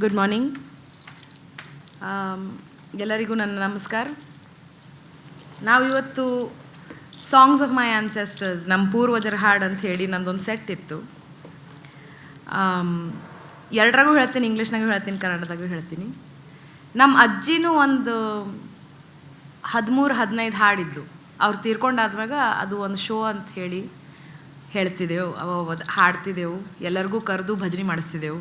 Good morning. ಎಲ್ಲರಿಗೂ ನನ್ನ ನಮಸ್ಕಾರ. ನಾವು ಇವತ್ತು ಸಾಂಗ್ಸ್ ಆಫ್ ಮೈ ಆನ್ಸೆಸ್ಟರ್ಸ್, ನಮ್ಮ ಪೂರ್ವಜರ ಹಾಡು ಅಂತ ಹೇಳಿ ನಂದೊಂದು ಸೆಟ್ ಇತ್ತು. ಎರಡರಾಗೂ ಹೇಳ್ತೀನಿ, ಇಂಗ್ಲೀಷ್ನಾಗೂ ಹೇಳ್ತೀನಿ, ಕನ್ನಡದಾಗೂ ಹೇಳ್ತೀನಿ. ನಮ್ಮ ಅಜ್ಜಿನೂ ಒಂದು 13-15 ಹಾಡಿದ್ದು. ಅವ್ರು ತೀರ್ಕೊಂಡಾದ್ಮ್ಯಾಗ ಅದು ಒಂದು ಶೋ ಅಂತ ಹೇಳಿ ಹೇಳ್ತಿದ್ದೆವು, ಹಾಡ್ತಿದ್ದೆವು, ಎಲ್ಲರಿಗೂ ಕರೆದು ಭಜನೆ ಮಾಡಿಸ್ತಿದ್ದೆವು.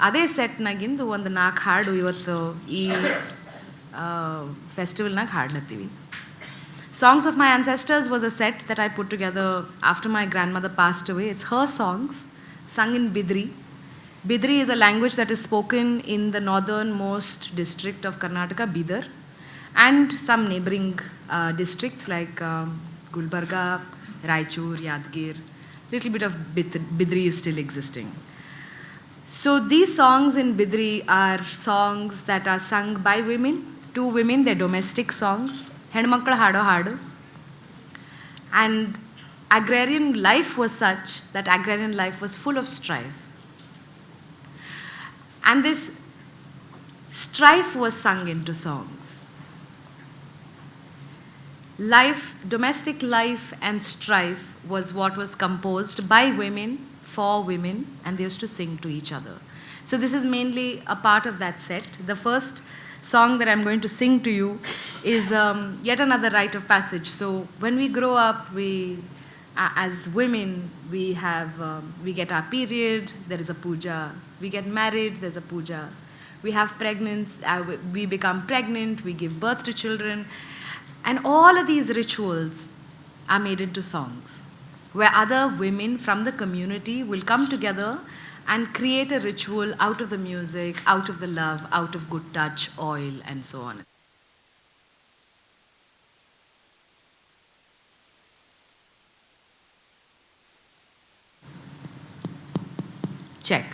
ಅದೇ ಸೆಟ್ನಾಗಿಂದು ಒಂದು 4 ಹಾಡು ಇವತ್ತು ಈ ಫೆಸ್ಟಿವಲ್ನಾಗ ಹಾಡ್ಲತ್ತೀವಿ. Songs of My Ancestors was a set that I put together after my grandmother passed away. It's her songs sung in Bidri. Bidri is a language that is spoken in the northernmost district of Karnataka, Bidar, and some neighboring districts like Gulbarga, Raichur, Yadgir. Little bit of Bidri is still existing. So these songs in Bidri are songs that are sung by women, to women. They're domestic songs. ಹೆಣ್ಮಕ್ಳು ಹಾಡೋ ಹಾಡು. And agrarian life was such that agrarian life was full of strife. And this strife was sung into songs. Life, domestic life and strife was what was composed by women, for women, and they used to sing to each other. So this is mainly a part of that set. The first song that I'm going to sing to you is yet another rite of passage. So when we grow up, we, as women, we get our period, there is a puja. We get married, there's a puja. We have pregnancy, we become pregnant, we give birth to children. And all of these rituals are made into songs, where other women from the community will come together and create a ritual out of the music, out of the love, out of good touch, oil, and so on. Check.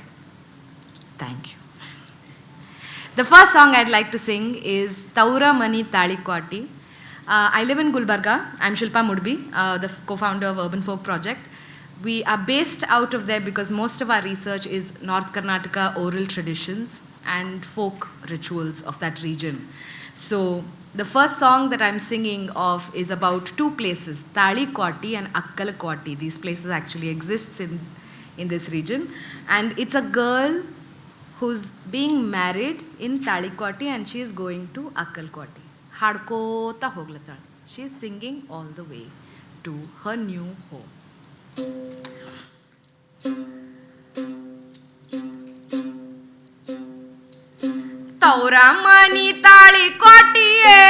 Thank you. The first song I'd like to sing is Taura Mani Tali Kwati. I live in Gulbarga. I'm Shilpa Mudbi, the co-founder of Urban Folk Project. We are based out of there because most of our research is North Karnataka oral traditions and folk rituals of that region. So the first song that I'm singing of is about 2 places, Tali Kwati and Akkal Kwati. These places actually exist in this region. And it's a girl who's being married in Tali Kwati and she is going to Akkal Kwati. Hadkota hoglatal. She is singing all the way to her new home. ತೌರ ಮನಿ ತಾಳಿ ಕೊಟ್ಟಿಯೇ,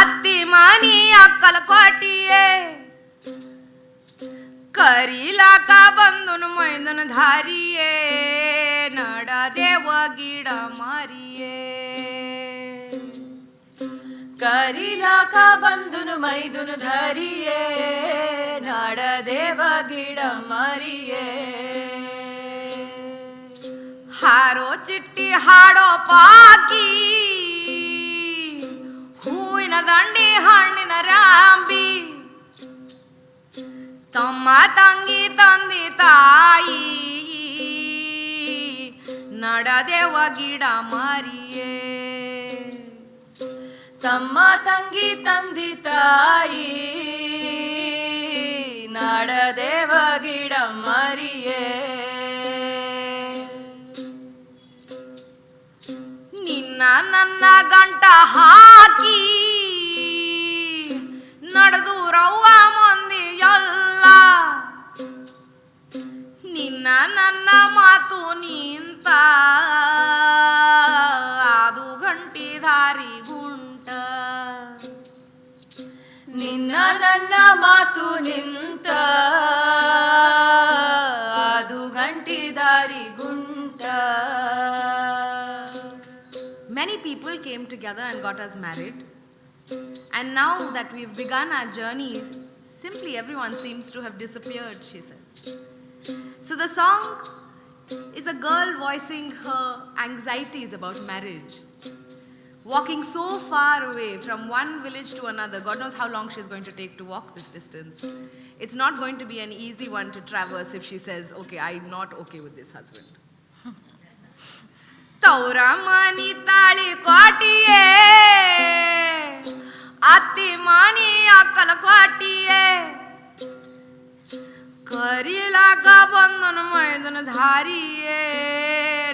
ಅತ್ತಿ ಮನಿ ಅಕ್ಕಲ ಕೊಟ್ಟಿಯೇ, ಕರಿಲಾಕ ಬಂದುನು ಮೈದನ ಧಾರಿಯೇ, ನಡದೇವ ಗಿಡ ಮಾರಿಯೇ. ಕರಿಲಾಕ ಬಂದುನು ಮೈದುನು ಧರಿಯೇ, ನಾಡದೇವ ಗಿಡ ಮರಿಯೇ. ಹಾರೋ ಚಿಟ್ಟಿ ಹಾಡೋ ಪಾಕಿ, ಹೂವಿನ ದಂಡಿ ಹಣ್ಣಿನ ರಾಂಬಿ, ತಮ್ಮ ತಂಗಿ ತಂದಿ ತಾಯಿ, ನಡದೇವ ಗಿಡ ಮಾರಿಯೇ. ತಮ್ಮ ತಂಗಿ ತಂದಿ ತಾಯಿ, ನಾಡದೇವ ಗಿಡ ಮರಿಯೇ. ನಿನ್ನ ನನ್ನ ಗಂಟ ಹಾಕಿ ನಡೆದು ರವ್ವ ಮಂದಿ ಎಲ್ಲ, ನಿನ್ನ ನನ್ನ ಮಾತು ನಿಂತ ಅದು ಗಂಟಿ ದಾರಿ ಗುಂಟ. ನಿನ್ನ ನನ್ನ ಮಾತು ನಿಂತ ಅದು ಗಂಟಿ ದಾರಿ ಗುಂಟ. Many people came together and got us married. And now that we've begun our journey, simply everyone seems to have disappeared, she says. So the song is a girl voicing her anxieties about marriage. Walking so far away from one village to another, God knows how long she's going to take to walk this distance. It's not going to be an easy one to traverse if she says, okay, I'm not okay with this husband. ತೌರ ಮನಿ ತಾಳಿ ಕ್ವಾಟಿಯೇ ಅತ್ತಿ ಮನಿ ಅಕ್ಕಲ ಕ್ವಾಟಿಯೇ ಕರಿಲಾಕ ಬಂದನ ಮೈದನ ಧಾರಿಯೇ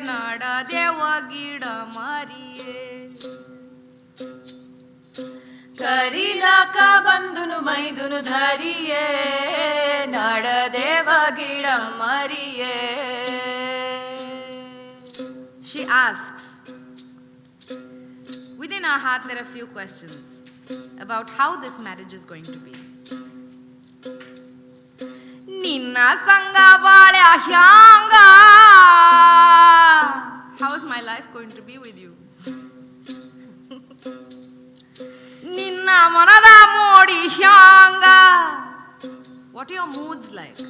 ನಡ ದೇವ ಗಿಡ ಮಾರಿಯೇ ಕರಿಲಾಕ ಬಂದುನು ಮೈದುನು ಧರಿಯೇ ನಡದೇವ ಗಿಡ ಮರಿಯೇ. She asks, within our heart there are few questions about how this marriage is going to be. ನಿನ್ನ ಸಂಗ ಬಾಳೆ ಹ್ಯಾಂಗ, how is my life going to be with you? ನಿನ್ನ ಮನದ ಮೋಡಿ ಹ್ಯಾಂಗ, what are your moods like?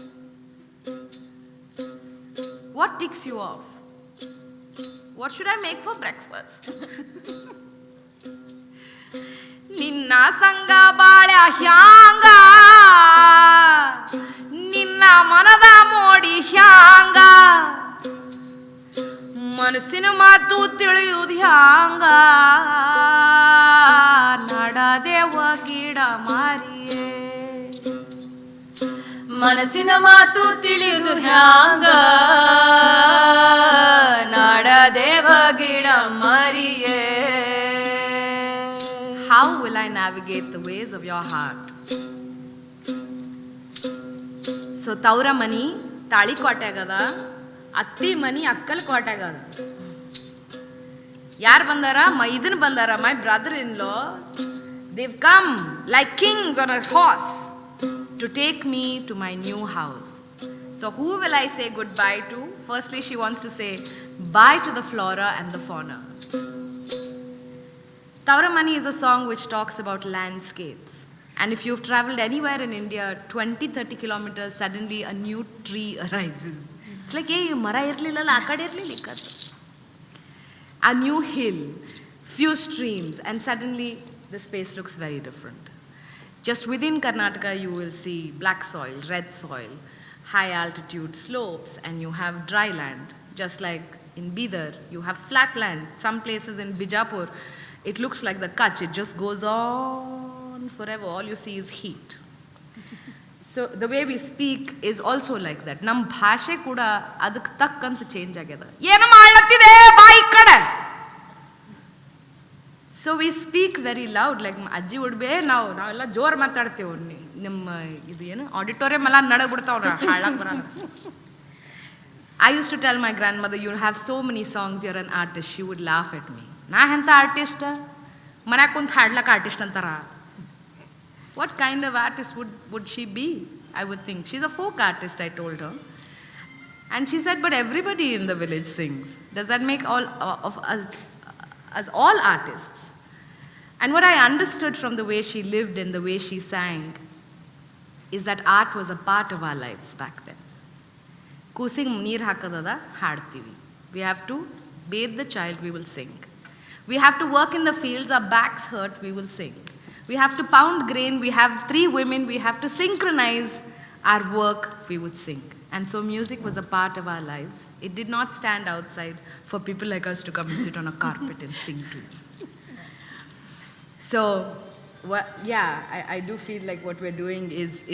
What ticks you off? What should I make for breakfast? ನಿನ್ನ ಸಂಗ ಬಾಳೆ ಹ್ಯಾಂಗ, ನಿನ್ನ ಮನದ ಮೋಡಿ ಹ್ಯಾಂಗ, ಮನಸ್ಸಿನ ಮಾತು ತಿಳಿಯುವುದು ಹ್ಯಾಂಗ, ನಡದೇವ ಗಿಡ ಮಾರಿಯೇ. ಮನಸ್ಸಿನ ಮಾತು ತಿಳಿಯುವುದು ಹ್ಯಾಂಗ, ನಡದೇವ ಗಿಡ ಮರಿಯೇ. How will I navigate the ways of your heart? So ತೌರ ಮನಿ ತಾಳಿ ಕೋಟೆಗದ, ಅತ್ತಿ ಮನಿ ಅಕ್ಕಲ್ ಕೋಟೆಗದ. ಯಾರು ಬಂದಾರ? ಇದನ್ ಬಂದಾರ, my brother in law. They've come like kings on a horse to take me to my new house. So who will I say goodbye to? Firstly, she wants to say bye to the flora and the fauna. Tauramani is a song which talks about landscapes. And if you've traveled anywhere in India, 20-30 kilometers, suddenly a new tree arises. It's like, hey, mara irlilla, akade irlilla. A new hill, few streams, and suddenly the space looks very different. Just within Karnataka, you will see black soil, red soil, high altitude slopes, and you have dry land. Just like in Bidar, you have flat land. Some places in Bijapur, it looks like the Kutch. It just goes on forever. All you see is heat. So the way we speak is also like that. Nam bhashe kuda adak takkanta change agada. Yenu maalattide baa ee kade. So we speak very loud, like ajji udbe ನಾವೆಲ್ಲ ಜೋರ್ ಮಾತಾಡ್ತೇವೆ. ನಿಮ್ಮ ಇದು ಏನು auditorium ಎಲ್ಲ ನಡಗ್ಬಿಡ್ತಾವ್ರ ಹಾಳಾಗ್ ಬರಲ್ಲ. I used to tell my grandmother, you have so many songs, you're an artist. She would laugh at me. ನಾ ಎಂತ ಆರ್ಟಿಸ್ಟ್? ಮನ್ಯಾಗ ಕುಂತ ಹಾಡ್ಲಕ್ಕ ಆರ್ಟಿಸ್ಟ್ ಅಂತಾರ. What kind of artist would she be? I would think. She's a folk artist, I told her. And she said, but everybody in the village sings. Does that make all of us as all artists? And what I understood from the way she lived and the way she sang is that art was a part of our lives back then. Kusing neer hakadada haadtivi. We have to bathe the child, we will sing. We have to work in the fields, our backs hurt, we will sing. We have to pound grain, we have 3 women, we have to synchronize our work, we would sing. And so music was a part of our lives. It did not stand outside for people like us to come and sit on a carpet and sing to. So, I do feel like what we're doing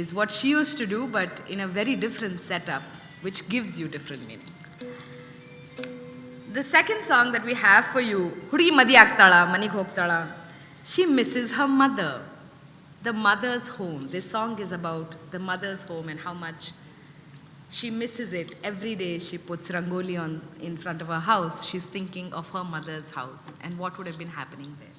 is what she used to do, but in a very different setup, which gives you different meaning. The second song that we have for you, Hudigi Madi Agtala, Manig Hogtala, she misses her mother, the mother's home. This song is about the mother's home and how much she misses it. Every day she puts rangoli on in front of her house. She's thinking of her mother's house and what would have been happening there.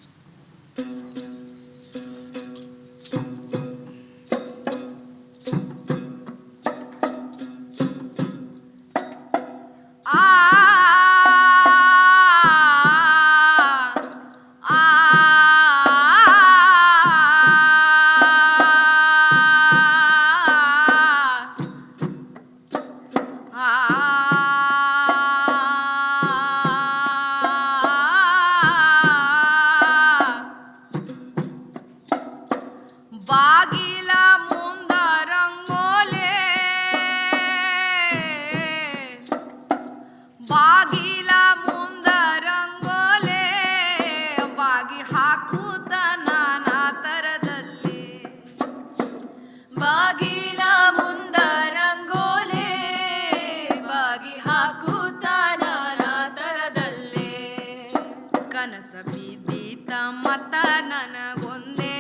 ಕನಸ ಬಿದ್ದೀತ ಮತ ನನಗೊಂದೇ,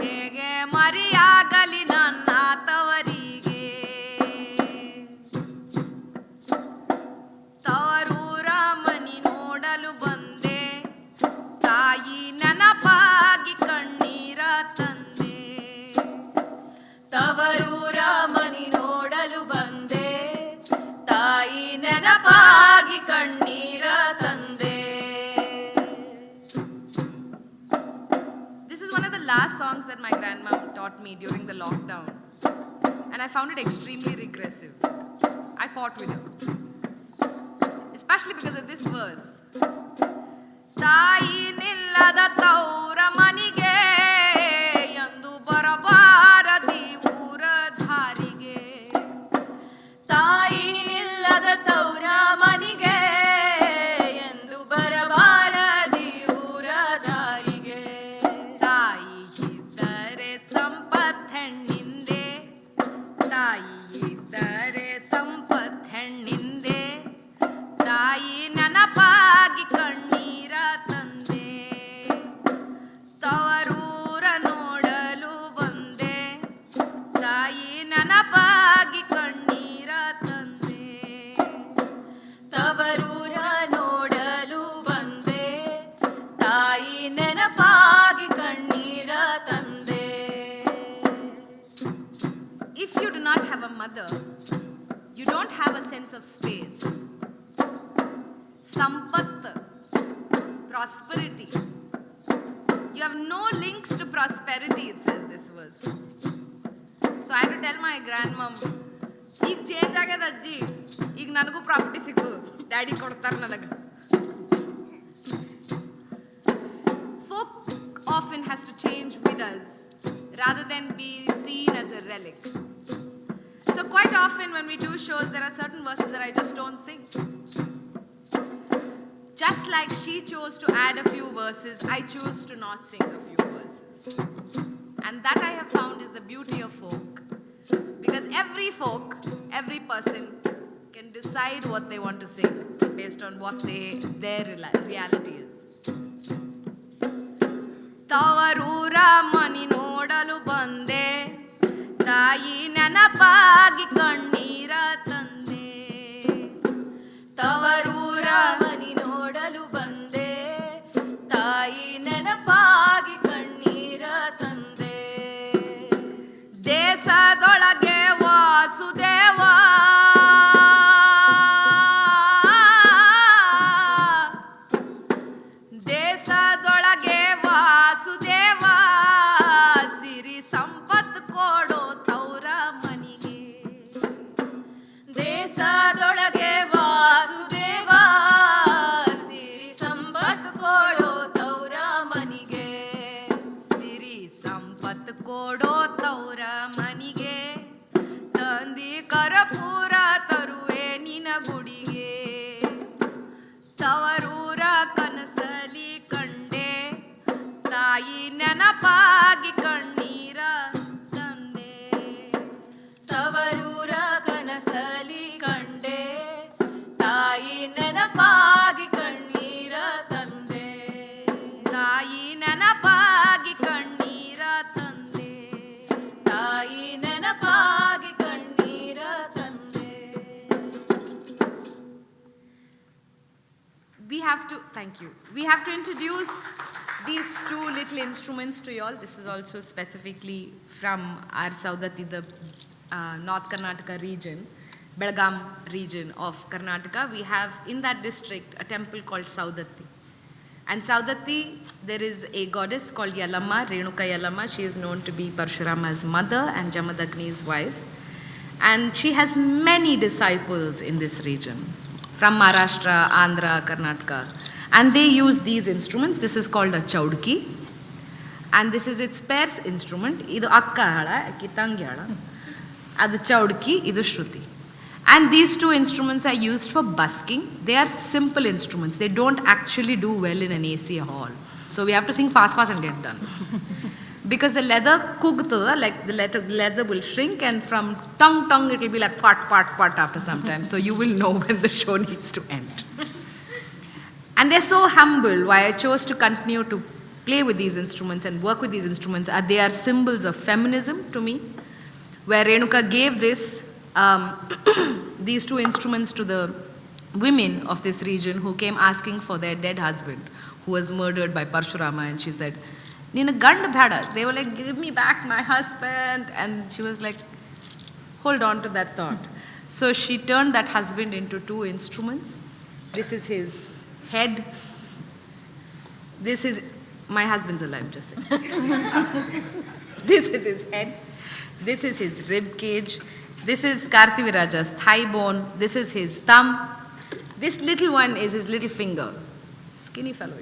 ಹೇಗೆ ಮರಿಯಾಗಲಿ ನನ್ನ ತವರಿಗೆ. ತವರೂರ ಮನಿ ನೋಡಲು ಬಂದೆ, ತಾಯಿ ನೆನಪಾಗಿ ಕಣ್ಣೀರ ತಂದೆ. ತವರೂರ ಮನಿ ನೋಡಲು ಬಂದೆ, ತಾಯಿ ನೆನಪಾಗಿ ಕಣ್ಣೀರ ತಂದೆ. This is one of the last songs that my grandmom taught me during the lockdown, and I found it extremely regressive. I fought with her, especially because of this verse. ತಾಯಿ ನಿಲ್ಲದ ತೌರ ಮನಿಗೆ, ಎಂದು ಬರಬಾರದಿ ಊರ ಧಾರಿಗೆ. ತಾಯಿ ನಿಲ್ಲದ ತೌರ ಮನಿಗೆ, ಎಂದು ಬರಬಾರದಿ ಊರ ದಾರಿಗೆ. ತಾಯಿ ಇದ್ದರೆ ಸಂಪತ್ ಹೆಣ್ಣಿಂದೆ, ತಾಯಿ ಇದ್ದರೆ ಸಂಪತ್ ಹೆಣ್ಣಿಂದೆ, ತಾಯಿ ನೆನಪಾಗಿ ಕಣ್ಣೀರ ತಂದೆ. ತವರೂರ ನೋಡಲು ಬಂದೆ, ತಾಯಿ ನೆನಪಾಗಿ ಕಣ್ಣೀರ ತಂದೆ. ತವರೂರ ನೋಡಲು ಬಂದೆ, ತಾಯಿ ನೆನಪಾಗಿ ಕಣ್ಣೀರ ತಂದೆ. If you do not have a mother, you don't have a sense of space. Sampat, prosperity. You have no links to prosperity, it says this verse. So I had to tell my grandmom, ಈಗ change ಆಗ್ಯದ ಅಜ್ಜಿ, ಈಗ ನನಗೂ property ಸಿಕ್ಕು, daddy ಕೊಡ್ತಾರೆ ನನಗೆ. Folk often has to change with us rather than be seen as a relic. So quite often when we do shows, there are certain verses that I just don't sing. Just like she chose to add a few verses, I choose to not sing a few verses. And that I have found is the beauty of folk. Because every folk, every person can decide what they want to sing based on what their reality is. ತವರೂರ ಮನಿ ನೋಡಲು ಬಂದೆ, ತಾಯಿ ನೆನಪಾಗಿ ಕಣ್ಣೀರ ತಂದೆ. ತವರೂರ ಮನಿ ನೋಡಲು ಬಂದೆ, ತಾಯಿ ನೆನಪಾಗಿ ಕಣ್ಣೀರ ತಂದೆ. ದೇಶದೊಳಗೆ ವಾಸುದೇವ, ದೇಶದೊಳಗೆ ವಾಸುದೇವ, ಸಿರಿ ಸಂಪತ್ ಕೊಡೋ ತೌರ ಮನಿಗೆ. ದೇಶದೊಳಗೆ ವಾಸುದೇವ, ಸಿರಿ ಸಂಪತ್ ಕೊಡೋ ತೌರ ಮನಿಗೆ. ಸಿರಿ ಸಂಪತ್ ಕೊಡೋ ತೌರ ಮನಿಗೆ, ತಂದಿ ಕರ್ಪೂರ ತರುವೆ ನಿನ ಗುಡಿಗೆ. ತವರೂರ ಕನಸಲಿ ಕಂಡೆ, ತಾಯಿ ನೆನಪಾಗಿ ಕಣ್ಣೀರ ತಂದೆ. ತವರೂರ ಕನಸಲಿ ಕಂಡೆ, ತಾಯಿ ನೆನಪಾಗಿ ಕಣ್ಣೀರ ತಂದೆ. ತಾಯಿ ನೆನಪಾಗಿ ಕಣ್ಣೀರ ತಂದೆ. ತಾಯಿ ನೆನಪಾಗಿ ಕಣ್ಣೀರ ತಂದೆ. Thank you. We have to introduce these two little instruments to you all. This is also specifically from our Saudati, the North Karnataka region, Belgaum region of Karnataka. We have in that district a temple called Saudati. And Saudati, there is a goddess called Yalamma, Renuka Yalamma. She is known to be Parshurama's mother and Jamadagni's wife. And she has many disciples in this region, from Maharashtra, Andhra, Karnataka. And they use these instruments. This is called a chaudki. And this is its pairs instrument. Idu akka hala, akki tangi hala. Adu chaudki, idu shruti. And these two instruments are used for busking. They are simple instruments. They don't actually do well in an AC hall. So we have to sing fast and get done. Because the leather kugta, like the leather will shrink, and from tongue it will be like part after some time. So you will know when the show needs to end. And they're so humble. Why I chose to continue to play with these instruments and work with these instruments are they are symbols of feminism to me, where Renuka gave this, these two instruments to the women of this region who came asking for their dead husband who was murdered by Parshurama, and she said, Nina gand bhada. They were like, give me back my husband. And she was like, hold on to that thought. So she turned that husband into two instruments. This is his head. This is, my husband's alive, just saying. This is his head. This is his rib cage. This is Karthiviraja's thigh bone. This is his thumb. This little one is his little finger. Skinny fellow.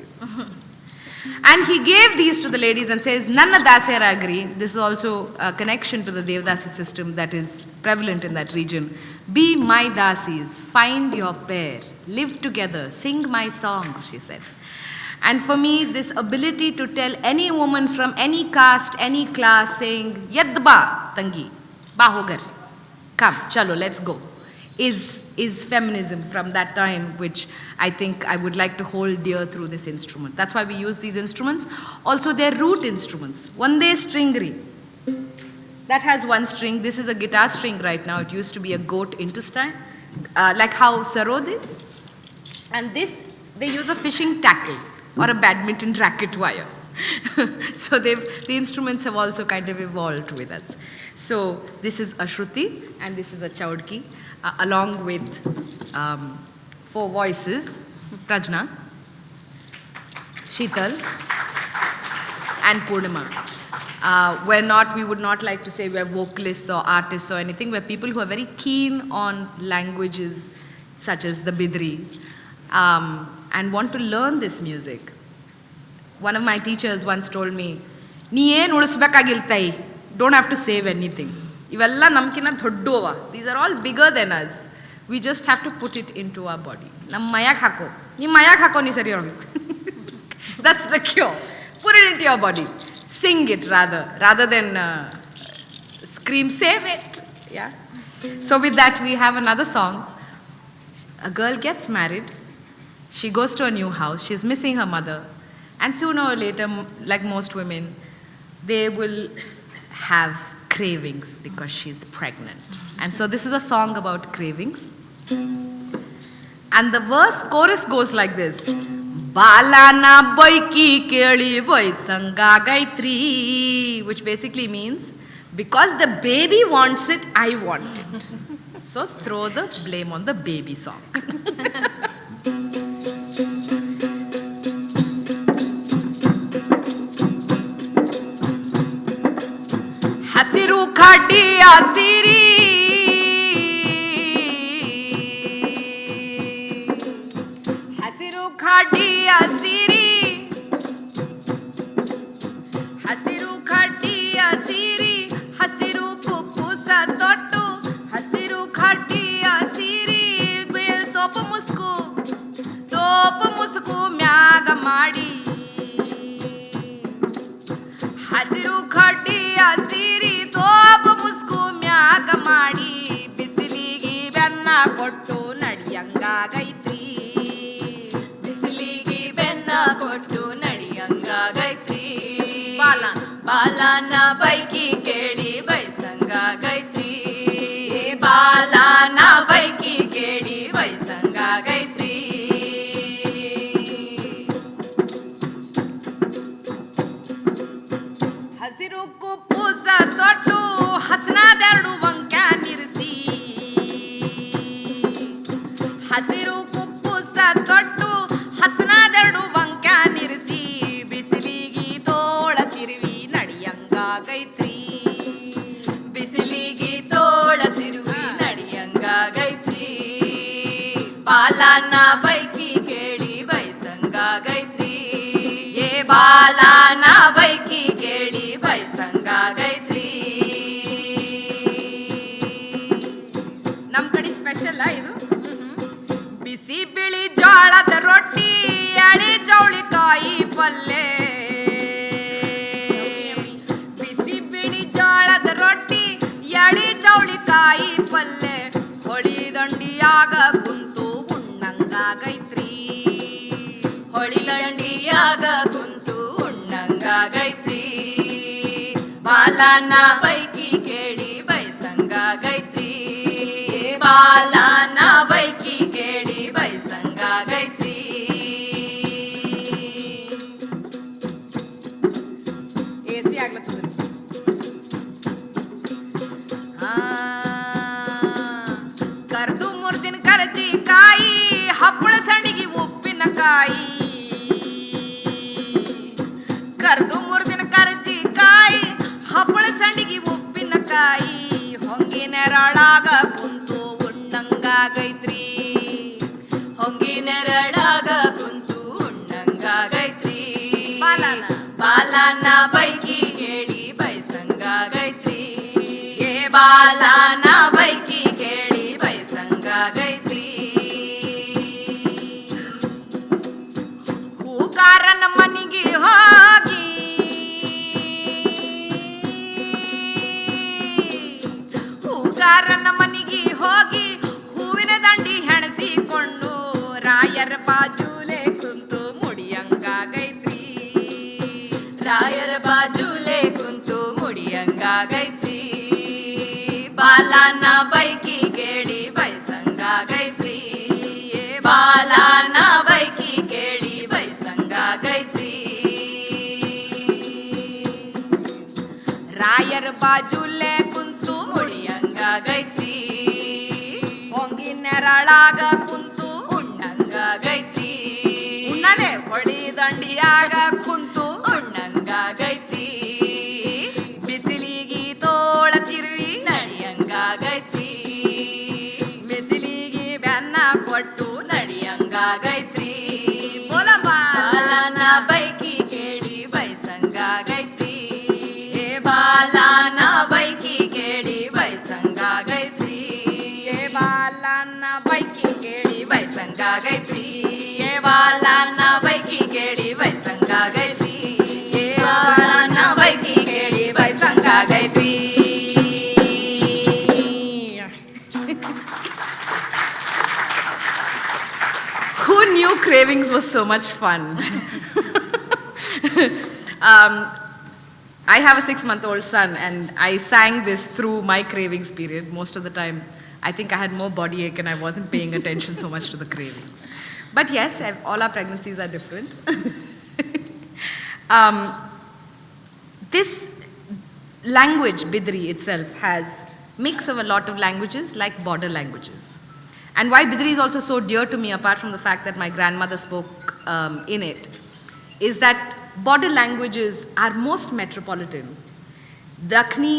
And he gave these to the ladies and says, Nanna Dasyara agree. This is also a connection to the Devdasi system that is prevalent in that region. Be my dasis, find your pair, live together, sing my songs, she said. And for me, this ability to tell any woman from any caste, any class, saying, Yad ba, tangi, ba hogar, come, chalo, let's go, is feminism from that time, which I think I would like to hold dear through this instrument. That's why we use these instruments. Also, they're root instruments. Vande stringri. That has one string. This is a guitar string right now. It used to be a goat intestine, like how sarod is. And this, they use a fishing tackle or a badminton racket wire. So the instruments have also kind of evolved with us. So this is a shruti and this is a chaudki, along with 4 voices, Prajna, Sheetal, and Purnima. We would not like to say we're vocalists or artists or anything. We're people who are very keen on languages such as the Bidri, and want to learn this music. One of my teachers once told me, "Nee ಏನು ಉಳಿಸ್ಬೇಕಾಗಿಲ್ಲ ತಾಯಿ, don't have to save anything. ಇವೆಲ್ಲ ನಮ್ಕಿನ್ನ ದೊಡ್ಡವ. These are all bigger than us. We just have to put it into our body. ನಮ್ಮ ಮೈಯಾಗ ಹಾಕೋ. ನಿಮ್ಮ ಮೈಯಾಗ ಹಾಕೋ ನೀ ಸರಿ ಹೋಗಿ." That's the cure. Put it into your body. Sing it rather than scream, save it. Yeah. So with that, we have another song. A girl gets married. She goes to a new house. She's missing her mother. And sooner or later, like most women, they will have cravings because she's pregnant. And so this is a song about cravings. And the chorus goes like this. Balana boiki keli boy sanga gaitri, which basically means, because the baby wants it, I want it. So throw the blame on the baby song. Hasiru khadi asiri, hasiru khadi asiri, hasiru khadi asiri, hasiru pupusa tottu, hasiru khadi asiri, sopu musku myaga madi, hasiru khadi asiri, sopu musku myaga madi, bisiligi benna kottu nadiyanga gaitri. ಕೊಟ್ಟು ನಡಿಯಂಗ ಗೈತ್ರಿ, ಬಾಲನ ಬೈಕಿ ಕೇಳಿ ಬೈಸಂಗ ಗೈತ್ರಿ, ಬಾಲನ ಬೈಕಿ ಕೇಳಿ ಬೈಸಂಗ ಗೈತ್ರಿ. ಹಸಿರು ಕುಪ್ಪುಸ ತೊಟ್ಟು ಹಸನಾದೆರಡು ವಂಕ್ಯ ನಿರಿಸಿ, ಹಸಿರು ಕುಪ್ಪುಸ ತೊಟ್ಟು ಹಸನಾದೆರಡು ವಂಕ್ಯ ನಿರಿಸಿ, ಬಿಸಿಲಿಗಿ ತೋಳ ತಿರುವಿ ನಡಿಯಂಗ ಗೈತ್ರಿ, ಬಿಸಿಲಿಗಿ ತೋಳ ತಿರುವಿ ನಡಿಯಂಗ ಗೈತ್ರಿ, ಬಾಲನ ಬೈಕಿ ಕೇಳಿ ಬೈಸಂಗ ಗೈತ್ರಿ, ಬಾಲನ ಬೈಕಿ ಕೇಳಿ ಬೈಸಂಗ ಗೈತ್ರಿ. ನಮ್ ಕಡೆ ಸ್ಪೆಷಲ್ ಇದು. ಬಿಸಿ ಬಿಳಿ ಜೋಳದ ರೊಟ್ಟಿ, ಎಳಿ ಜವಳಿಕಾಯಿ ಪಲ್ಲೆ, ಬಿಸಿ ಬಿಳಿ ಜೋಳದ ರೊಟ್ಟಿ, ಎಳಿ ಜವಳಿಕಾಯಿ ಪಲ್ಲೆ, ಹೊಳಿ ದಂಡಿಯಾಗ ಕುಂತು ಉಣ್ಣಂಗ ಗೈತ್ರಿ, ದಂಡಿಯಾಗ ಕುಂತು ಉಣ್ಣಂಗಾಗೈತ್ರಿ ಬಾಲನ ಬೈಕಿ ಕೇಳಿ ಬೈಸಂಗಾಗೈತ್ರಿ ಬಾಲನ ಬೈಕಿ ಕೇಳಿ ಬೈಸಂಗಾಗೈತ್ರಿ ಎಸಿ ಆಗ್ಲತ್ತದ ಕರ್ದು ಮುರ್ದಿನ ಕರ್ಜಿ ಕಾಯಿ ಹಪ್ಪಳ ಸಂಡಿಗೆ ಉಪ್ಪಿನಕಾಯಿ ಕರ್ದು ಮುರ್ದಿನ ಕರ್ಜಿ ಕಾಯಿ ಹಪ್ಪಳ ಸಂಡಿಗೆ ಉಪ್ಪಿನಕಾಯಿ ಹೊಂಗಿನೆರಳಾಗ ಕುಂತು ಉಣ್ಣಂಗಾಗೈತ್ರಿ ಹೊಂಗಿನೆರಳಾಗ ಕುಂತು ಉಣ್ಣಂಗಾಗೈತ್ರಿ ಬಾಲನ ಬಾಲನ ಬೈಕಿ ಕೇಳಿ ಬೈಸಂಗಾಗೈತ್ರಿ ಬಾಲನ ಬೈಕಿ ಕೇಳಿ ಬೈಸಂಗಾಗೈತ್ರಿ ಹೂಗಾರನ ಮನಿಗೆ ಹೋಗಿ ಹೂಗಾರನ ಮನಿಗೆ ಹೋಗಿ ಹೂವಿನ ದಂಡಿ ಹೆಣಸಿಕೊಂಡು ರಾಯರ ಬಾಜೂಲೆ ಕುಂತು ಮುಡಿಯಂಗಾಗೈತ್ರಿ ರಾಯರ ಬಾಜೂಲೆ ಕುಂತು ಮುಡಿಯಂಗಾಗೈತ್ರಿ ಬಾಲನ ಬೈಕಿ ಕೇಳಿ ಬೈಸಂಗಾಗೈತ್ರಿ ಬಾಲನ ಬೈಕಿ ಕೇಳಿ ಬೈಸಂಗಾಗೈತ್ರಿ ರಾಯರ ಬಾಜೂಲೆ ಕುಂತು ಮುಡಿಯಂಗಾಗೈತ್ರಿ ಹೊಂಗಿನೆರಳಾಗ ಕುಂತು ಉಣ್ಣಂಗಾಗೈತ್ರಿ ಉಣ್ಣನೆ ಹೊಳಿ ದಂಡಿಯಾಗ ಕುಂತು ಉಣ್ಣಂಗಾಗೈತ್ರಿ ಬಿಸಿಲಿಗಿ ತೋಳ ತಿರುವಿ ನಡಿಯಂಗಾಗೈತ್ರಿ ಬಿಸಿಲಿಗಿ ಬೆನ್ನ ಕೊಟ್ಟು ನಡಿಯಂಗಾಗೈತ್ರಿ ಬೋಲಮ್ಮ ಬಾಲನ ಬೈಕಿ ಕೇಳಿ ಬೈಸಂಗಾಗೈತ್ರಿ ಬಾಲನ ಬೈಕಿ ಕೇಳಿ ಬೈಸಂಗಾಗೈತ್ರಿ ಬಾಲನ್ನ ಬೈಕಿ ಕೇಳಿ ಬೈಸಂಗಾಗೈತ್ರಿ ಬಾಲನ ಬೈಕಿ ಕೇಳಿ ಬೈಸಂಗಾಗೈತ್ರಿ ಬಾಲನ ಬೈಕಿ ಕೇಳಿ ಬೈಸಂಗಾಗೈತ್ರಿ Who knew cravings was so much fun? I have a 6-month-old son, and I sang this through my cravings period. Most of the time, I think I had more body ache and I wasn't paying attention so much to the cravings. But yes, all our pregnancies are different. This language, Bidri itself, has mix of a lot of languages like border languages. And why Bidri is also so dear to me, apart from the fact that my grandmother spoke in it, is that border languages are most metropolitan. Dakhni,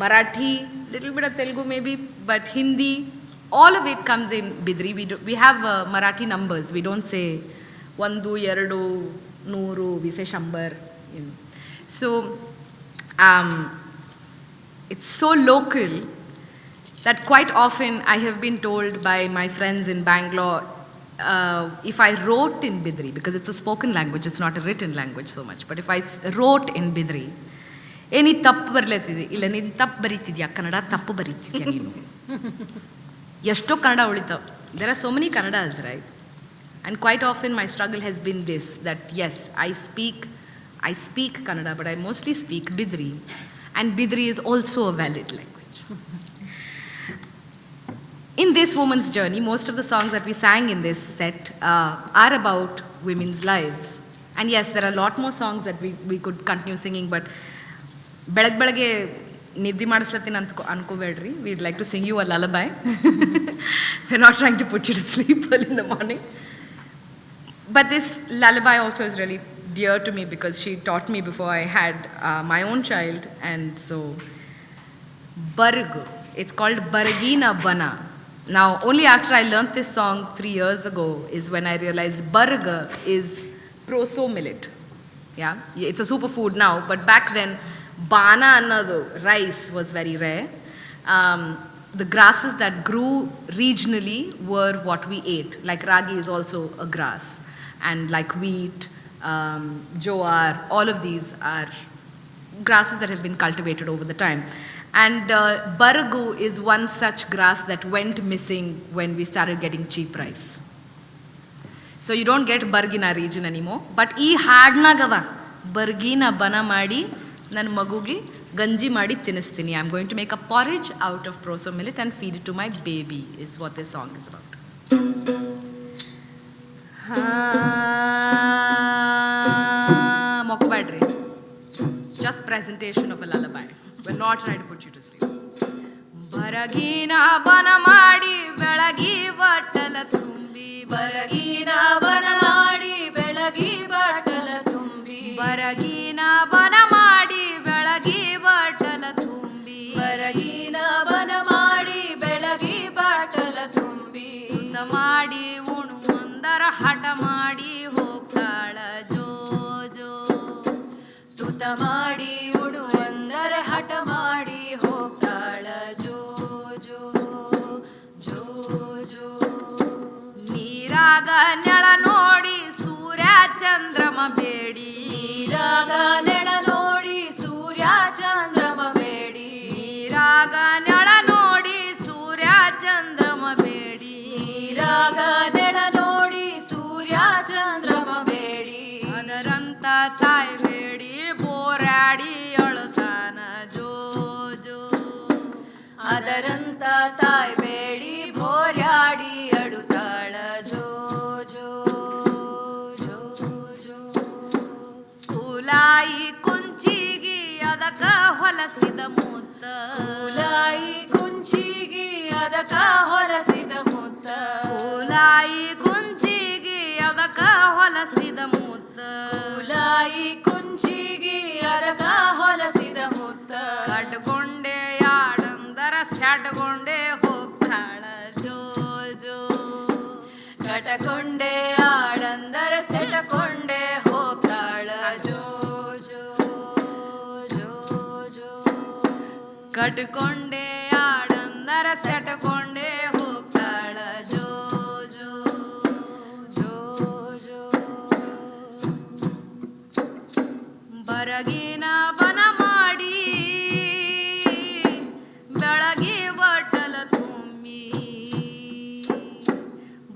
Marathi, little bit of Telugu maybe, but Hindi, all of it comes in Bidri. We have Marathi numbers. We don't say Vandu, Yaradu, Nuru, we say Shambar. You know. So, it's so local that quite often I have been told by my friends in Bangalore, if I wrote in Bidri, because it's a spoken language, it's not a written language so much, but if I wrote in Bidri, ಏನಿ ತಪ್ಪು ಬರ್ಲತ್ತಿದೆ ಇಲ್ಲ ನೀನು ತಪ್ಪು ಬರೀತಿದ್ಯಾ ಕನ್ನಡ ತಪ್ಪು ಬರೀತಿದ್ಯಾ ನೀನು ಎಷ್ಟೋ ಕನ್ನಡ ಉಳಿತಾವೆ there are so many Kannadas right and quite often my struggle has been this that yes I speak Kannada but I mostly speak Bidri and Bidri is also a valid language. In this woman's journey, most of the songs that we sang in this set are about women's lives. And yes, there are a lot more songs that we could continue singing, but ಬೆಳಗ್ಗೆ ನಿದ್ದೆ ಮಾಡಿಸ್ಲತ್ತೀನಿ ಅನ್ಕೋಬೇಡ್ರಿ. We'd like to sing you a lullaby. We're not trying to put you to sleep early in the morning. But this lullaby also is really dear to me because she taught me before I had my own child. And so, Bargu, it's called Bargina Bana. Now, only after I learnt this song 3 years ago is when I realized Barga is proso millet. Yeah, it's a superfood now, but back then, Bana another rice was very rare. The grasses that grew regionally were what we ate. Like ragi is also a grass, and like wheat, jowar, all of these are grasses that have been cultivated over the time. And Baragu is one such grass that went missing when we started getting cheap rice. So you don't get burg in a region anymore. But ಈ ಹಾಡ್ನಾಗದ ಬರ್ಗಿನ ಬನ ಮಾಡಿ ನನ್ನ ಮಗುಗೆ ಗಂಜಿ ಮಾಡಿ ತಿನ್ನಿಸ್ತೀನಿ. I am going to make a porridge out of proso millet and feed it to my baby is what this song is about. ಮೊಕ್ಬೇಡ್ರಿ, just presentation of a lullaby. Will not try to put you to sleep. ಬರಗಿನ ಬನ ಮಾಡಿ ಬೆಳಗಿ ಬಟ್ಟಲ ತುಂಬಿ, ಬರಗಿನ ಬನ ಮಾಡಿ ಬೆಳಗಿ ಬಟ್ಟಲ ತುಂಬಿ, ಬರಗಿನ ಬನ ಮಾಡಿ ಬೆಳಗಿ ಬಟ್ಟಲ ತುಂಬಿ, ಬರಗಿನ ಬನ ಮಾಡಿ ಬೆಳಗಿ ಬಟ್ಟಲ ತುಂಬಿ, ಊಟ ಮಾಡಿ ಉಣುವಂದರ ಹಠ ಮಾಡಿ ಹೋಗ್ತಾಳ ಜೋ ಜೋ. ತುತ ಮಾಡಿ ಉಡುವಂದರೆ ಹಠ ಮಾಡಿ ಹೋಗ್ತಾಳ ಜೋ ಜೋ ಜೋ ಜೋ. ನೀರಾಗ ನೆಳ ನೋಡಿ ಸೂರ್ಯ ಚಂದ್ರಮ ಬೇಡಿ, ನೀರಾಗ ನೆಳ ನೋಡಿ ಸೂರ್ಯ ಚಂದ್ರಮ ಬೇಡಿ, ನೀರಾಗ ನೆಳ ನೋಡಿ ಸೂರ್ಯ ಚಂದ್ರಮ ಬೇಡಿ, ನೀರಾಗ ನೆಳ ನೋಡಿ ಸೂರ್ಯ ಚಂದ್ರಮ ಬೇಡಿ, ಅದರಂತ ತಾಯಿ ಬೇಡಿ ಬೋರಾಡಿ ಅಳತಾನ ಜೋ ಜೋ. ಅದರಂತ ತಾಯಿ ಬೇಡಿ ಭೋರ್ಯಾಡಿ ಅಡುತ್ತಾಳ ಜೋ ಜೋ ಜೋ ಜೋ. ಕೂಲಾಯಿ ಕುಂಚಿಗಿ ಅದಕ ಹೊಲಸಿದ ಮುತ್ತ, ಕೂಲಾಯಿ ಕುಂಚಿಗಿ ಅದಕ ಹೊಲಸಿದ ಮುತ್ತ, ಕೂಲಾಯಿ ಕುಂಚಿಗಿ ಅದಕ ಹೊಲಸಿದ ಮುತ್ತ, ಕೂಲಾಯಿ ಕುಂಚಿಗಿ ಅದಕ ಹೊಲಸಿದ ಮುತ್ತ, ಕಟ್ಕೊಂಡೆ ಯಾಡಂದರ ಸ್ಯಾಟ್ಕೊಂಡೆ ಹೋಗ್ತಾಳ ಜೋ ಜೋ. ಕಟಕೊಂಡೆ ಆಡಂದರ ಸೆಟಕೊಂಡೆ ಹೋಗ್ತಾಳ ಜೋ ಜೋ ಜೋ ಜೋ. ಕಟ್ಕೊಂಡೆ ಯಾಡಂದರ ಸೆಟ್ಕೊಂಡೆ ಹೋಗ್ತಾಳ ಜೋ ಜೋ ಜೋ ಜೋ. ಬರಗಿನ ಬನ ಮಾಡಿ ಬೆಳಗಿ ಬಟ್ಟಲ ತುಂಬಿ,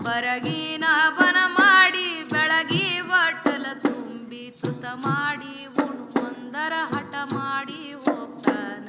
ಬರಗಿನ ಬನ ಮಾಡಿ ಬೆಳಗಿ ಬಟ್ಟಲ ತುಂಬಿ, ತುತ ಮಾಡಿ ಉಣುವಂದರ ಹಠ ಮಾಡಿ ಹೋಗ್ತಾನ